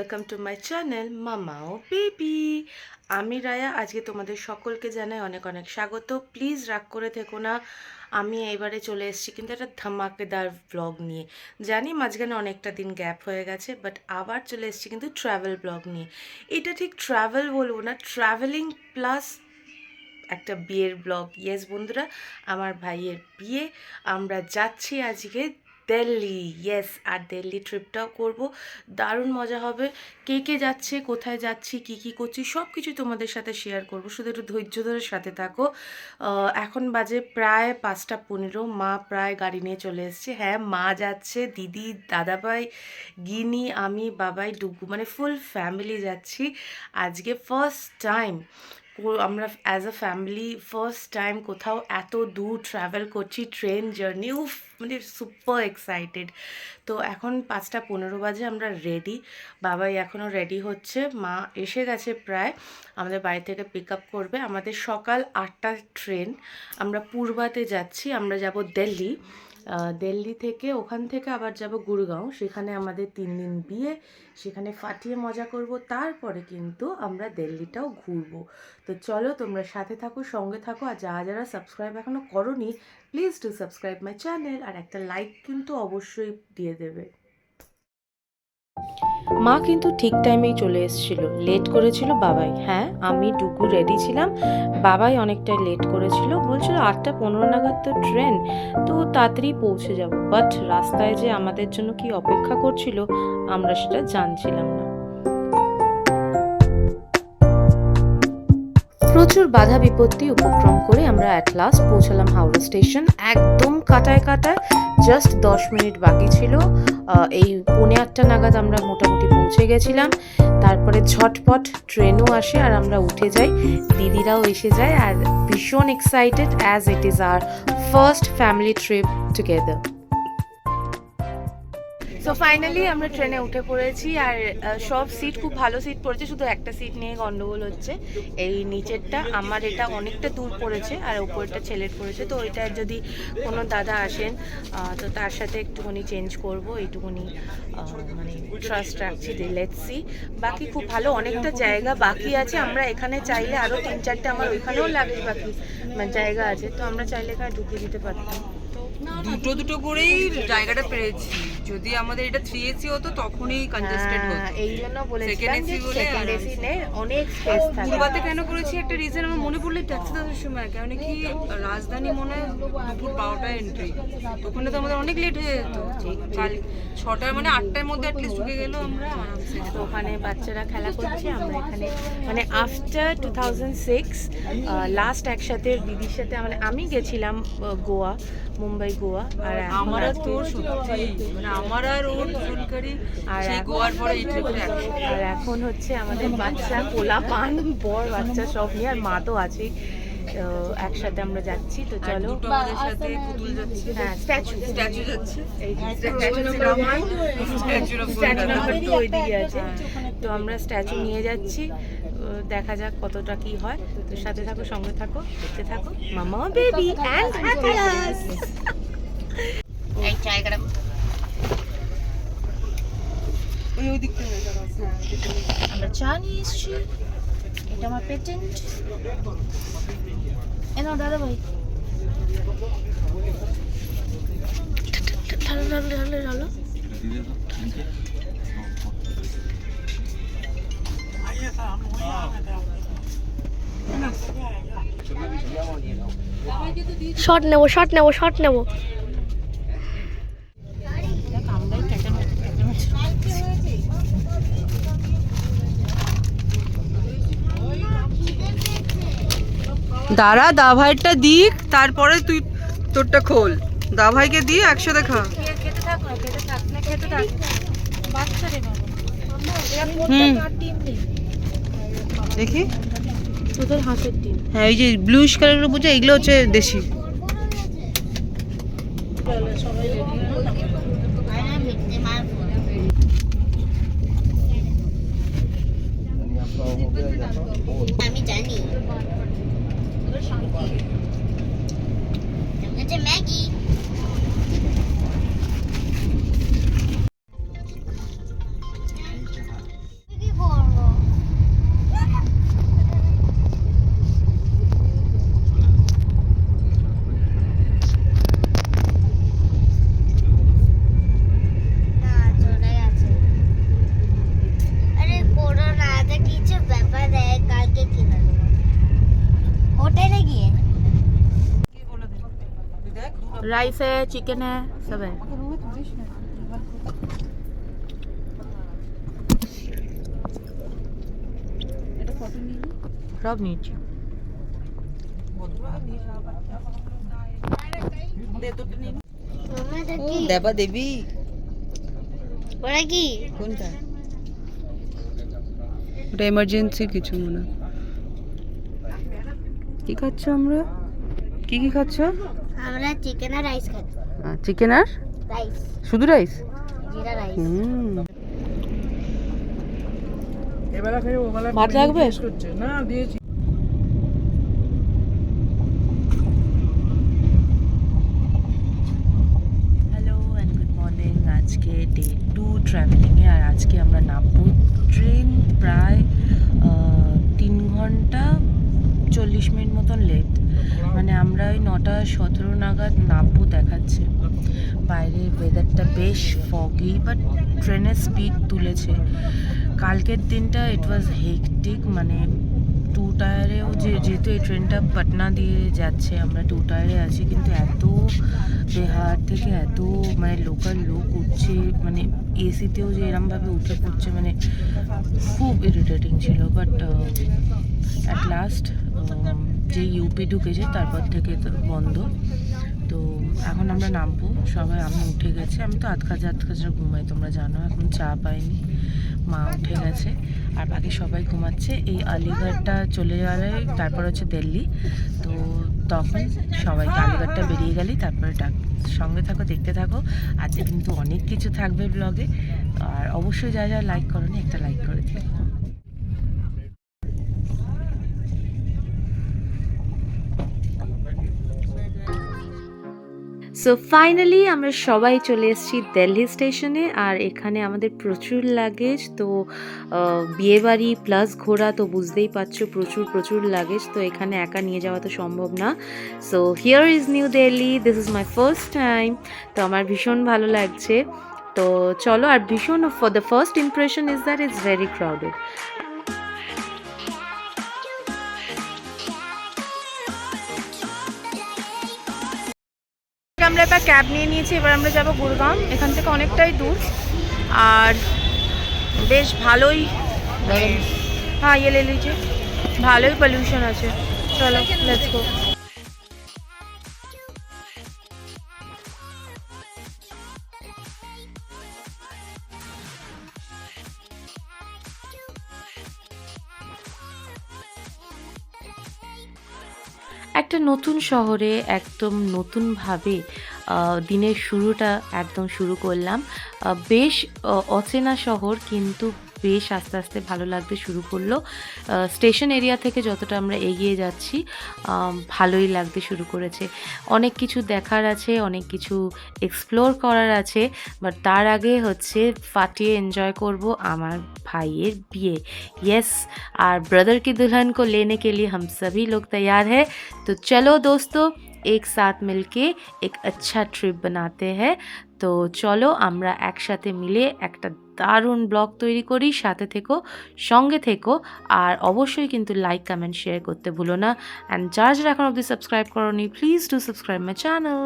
Welcome to my channel মামা ও baby. আমি রায়া। আজকে তোমাদের সকলকে জানাই অনেক অনেক স্বাগত। প্লিজ রাগ করে থেকো না, আমি এবারে চলে এসেছি কিন্তু একটা ধামাকেদার ব্লগ নিয়ে। জানি মাঝখানে অনেকটা দিন গ্যাপ হয়ে গেছে, বাট আবার চলে এসেছি কিন্তু ট্রাভেল ব্লগ নিয়ে। এটা ঠিক ট্রাভেল বলবো না, ট্রাভেলিং প্লাস একটা বিয়ের ব্লগ। ইয়েস বন্ধুরা, আমার ভাইয়ের বিয়ে। আমরা যাচ্ছি আজকে দিল্লি। ইয়েস, আর দিল্লি ট্রিপটাও করব, দারুণ মজা হবে। কে কে যাচ্ছে, কোথায় যাচ্ছি, কি কি করছি, সব কিছু তোমাদের সাথে শেয়ার করব। শুধু একটু ধৈর্য ধরে সাথে থাকো। এখন বাজে প্রায় 5:15। মা প্রায় গাড়ি নিয়ে চলে এসছে। হ্যাঁ, মা যাচ্ছে, দিদি, দাদাভাই, গিনি, আমি, বাবাই, ডুগু, মানে ফুল ফ্যামিলি যাচ্ছি আজকে। ফার্স্ট টাইম আমরা as a family first time কোথাও এত দূর ট্রাভেল করছি, ট্রেন জার্নি। উফ, মানে সুপার এক্সাইটেড। তো এখন 5:15 বাজে, আমরা রেডি। বাবাই এখনও রেডি হচ্ছে, মা এসে গেছে প্রায়, আমাদের বাড়ি থেকে পিক আপ করবে। আমাদের সকাল 8টার ট্রেন। আমরা পূর্বাতে যাচ্ছি, আমরা যাব দিল্লি। দিল্লি থেকে ওখান থেকে আবার যাব গুরগাঁও, সেখানে আমাদের 3 দিন বিয়ে, সেখানে ফাটিয়ে মজা করব। তারপরে কিন্তু আমরা দিল্লিটাও ঘুরবো। তো চলো তোমরা সাথে থাকো, সঙ্গে থাকো। আর যারা যারা সাবস্ক্রাইব এখনও করোনি, please do subscribe my channel, আর একটা লাইক কিন্তু অবশ্যই দিয়ে দেবে। মা কিন্তু ঠিক টাইমেই চলে এসেছিল, লেট করেছিল বাবাই। হ্যাঁ, আমি ডুগু রেডি ছিলাম, বাবাই অনেকটাই লেট করেছিল। বলছিল 8:15 নাগাদ তো ট্রেন, তো তাড়াতাড়ি পৌঁছে যাব। বাট রাস্তায় যে আমাদের জন্য কি অপেক্ষা করছিল আমরা সেটা জানছিলাম না। প্রচুর বাধা বিপত্তি উপক্রম করে আমরা অ্যাট লাস্ট পৌঁছালাম হাওড়া স্টেশন। একদম কাটায় কাটায়, জাস্ট 10 মিনিট বাকি ছিল। এই 8:45 নাগাদ আমরা মোটামুটি পৌঁছে গেছিলাম। তারপরে ঝটপট ট্রেনও আসে আর আমরা উঠে যাই, দিদিরাও এসে যায়। আর ভীষণ excited, as it is our first family trip together. So finally আমরা ট্রেনে উঠে পড়েছি, আর সব সিট খুব ভালো সিট পড়েছে, শুধু একটা সিট নিয়ে গন্ডগোল হচ্ছে। এই নিচেরটা আমার, এটা অনেকটা দূর পড়েছে, আর উপরটা ছেলের পড়েছে। তো ওইটা যদি কোনো দাদা আসেন তো তার সাথে একটুখানি চেঞ্জ করব, এইটুকুনি মানে ট্রাস্ট রাখছি। Let's see. বাকি খুব ভালো, অনেকটা জায়গা বাকি আছে। আমরা এখানে চাইলে আরও 3-4টে, আমার ওইখানেও লাগেজ বাকি মানে জায়গা আছে, তো আমরা চাইলে এখানে ঢুকিয়ে দিতে পারতাম। দুটো দুটো করেই জায়গাটা পেয়েছি। যদি আমাদের এটা 3 AC হতো তখনই কনজেস্টেড হতো। এই জন্য বলেছিলাম সেকেন্ড যে এসি বলে সেকেন্ড এসি নে, অনেক স্পেস থাকে। পূর্বাতে কেন করেছি একটা রিজন আমার মনে পড়লে ট্যাক্সি ধরার সময়, কারণ কি রাজধানী মনে হয় দুপুর 12টায় এন্ট্রি, ওখানে তো আমাদের অনেক লেট হয়ে যেত। কাল 6টার মানে 8টার মধ্যে অ্যাটলিস্ট ঢুকে গেলেও আমরা আরামসে। তো ওখানে বাচ্চারা খেলা করছে, আমরা এখানে মানে আফটার 2006 লাস্ট একসাথে দিদির সাথে মানে আমি গেছিলাম গোয়া, মুম্বাই গোয়া। আর আমার আর তোর সত্যি মানে আমার আর ওর দুজনকারই আর সেই গোয়ার পরে এই ট্রিপটা। আর এখন হচ্ছে আমাদের বাচ্চা, পোলা পান, বর বাচ্চা সব নিয়ে, আর মা তো আছেই। একসাথে আমরা যাচ্ছি। তো চলো, দুটো আমাদের সাথে পুতুল যাচ্ছে। হ্যাঁ, স্ট্যাচু যাচ্ছে। এই স্ট্যাচু নাম্বার 2 ওইদিকে আছে। তো আমরা স্ট্যাচু নিয়ে যাচ্ছি, দেখা যাক কতটা কি হয়। তো সাথে থাকো, সঙ্গে থাকো, দেখতে থাকো মামা বেবি অ্যান্ড হ্যাপিনেস। এই জায়গাটা ওই দিক থেকে আমরা চা নিয়ে এসেছি। এটা আমার পেটেন্ট। এনো দাদা ভাই, ঢালো ঢালো ঢালো ঢালো। শট নেবো, শট নেবো, শট নেবো। দাঁড়া, দা ভাইটা দিক, তারপরে তুই তোরটা খোল। দা ভাইকে দিয়ে একসাথে খা। খেতে থাক না, খেতে থাক না, খেতে থাক। বাচ্চা রে বাবা, দেখি তোদের হাঁসের ডিম। হ্যাঁ, এই যে ব্লুইশ কালারগুলো বুঝে, এগুলো হচ্ছে দেশি। আমি জানি এটা ম্যাগি। राइस है, चिकन है, सब है। সব নিয়েছি। দেবা দেবী ওরা কি কোনটা? ওটা এমার্জেন্সি কিছু মনে হয়। কি খাচ্ছ আমরা? কি কি খাচ্ছ? আমরা চিকেন আর রাইস খাচ্ছি। চিকেন আর রাইস, শুধু রাইস? জিরা রাইস। ভাত লাগবে? Hello and good morning. আজকে ডে 2 ট্রাভেলিংয়ে, আর আজকে আমরা নামবো। ট্রেন প্রায় 3 ঘন্টা 40 মিনিট মতন লেট, মানে আমরা ওই 9:17 নাগাদ নামবো দেখাচ্ছে। বাইরে ওয়েদারটা বেশ ফগি, বাট ট্রেনের স্পিড তুলেছে। কালকের দিনটা ইট ওয়াজ হেকটিক, মানে 2 টায়ারেও যেহেতু এই ট্রেনটা পাটনা দিয়ে যাচ্ছে, আমরা 2 টায়ারে আছি, কিন্তু এত বিহার থেকে এত মানে লোকাল লোক উঠছে, মানে এসিতেও যে এরমভাবে উঠে পড়ছে, মানে খুব ইরিটেটিং ছিল। বাট অ্যাট লাস্ট যে ইউপি ঢুকেছে তারপর থেকে তো বন্ধ। তো এখন আমরা নামবো সবাই। আমি উঠে গেছি, আমি তো আধ খাজা ঘুমাই, তোমরা জানো। এখন চা পাইনি, মা উঠে গেছে আর বাকি সবাই ঘুমাচ্ছে। এই আলিগড়টা চলে গেলে তারপর হচ্ছে দিল্লি, তো তখন সবাইকে আলিগড়টা বেরিয়ে গেলেই তারপরে ডাক। সঙ্গে থাকো, দেখতে থাকো। আজকে কিন্তু অনেক কিছু থাকবে ব্লগে, আর অবশ্যই যা যা লাইক করোনি একটা লাইক করে দিও। সো ফাইনালি আমরা সবাই চলে এসেছি দিল্লি স্টেশনে, আর এখানে আমাদের প্রচুর লাগেজ। তো বিয়েবাড়ি প্লাস ঘোরা, তো বুঝতেই পারছো প্রচুর লাগেজ, তো এখানে একা নিয়ে যাওয়া তো সম্ভব না। So here is new Delhi, this is my first time, তো আমার ভীষণ ভালো লাগছে। তো চলো, আর ভীষণ for the first impression is that it's very crowded. আমরা একটা ক্যাব নিয়ে নিয়েছি, এবার আমরা যাব গুরগাঁও। এখান থেকে অনেকটাই দূর, আর বেশ ভালোই, হ্যাঁ ইয়ে লে লিজিয়ে, ভালোই পলিউশন আছে। চলো লেটস গো। একটা নতুন শহরে একদম নতুনভাবে দিনের শুরুটা একদম শুরু করলাম। বেশ অচেনা শহর, কিন্তু বেশ আস্তে আস্তে ভালো লাগতে শুরু করলো। স্টেশন এরিয়া থেকে যতটা আমরা এগিয়ে যাচ্ছি ভালোই লাগতে শুরু করেছে। অনেক কিছু দেখার আছে, অনেক কিছু এক্সপ্লোর করার আছে, বাট তার আগে হচ্ছে ফাটিয়ে এনজয় করব আমার भाइयों बिये। यस, और ब्रदर की दुल्हन को लेने के लिए हम सभी लोग तैयार हैं। तो चलो दोस्तों, एक साथ मिलके एक अच्छा ट्रिप बनाते हैं। তো চলো আমরা একসাথে মিলে একটা দারুণ ব্লগ তৈরি করি। সাথে থেকো, সঙ্গে থেকো, আর অবশ্যই কিন্তু লাইক কমেন্ট শেয়ার করতে ভুলো না। অ্যান্ড যারা যারা এখন অবধি সাবস্ক্রাইব করোনি, please do subscribe my channel.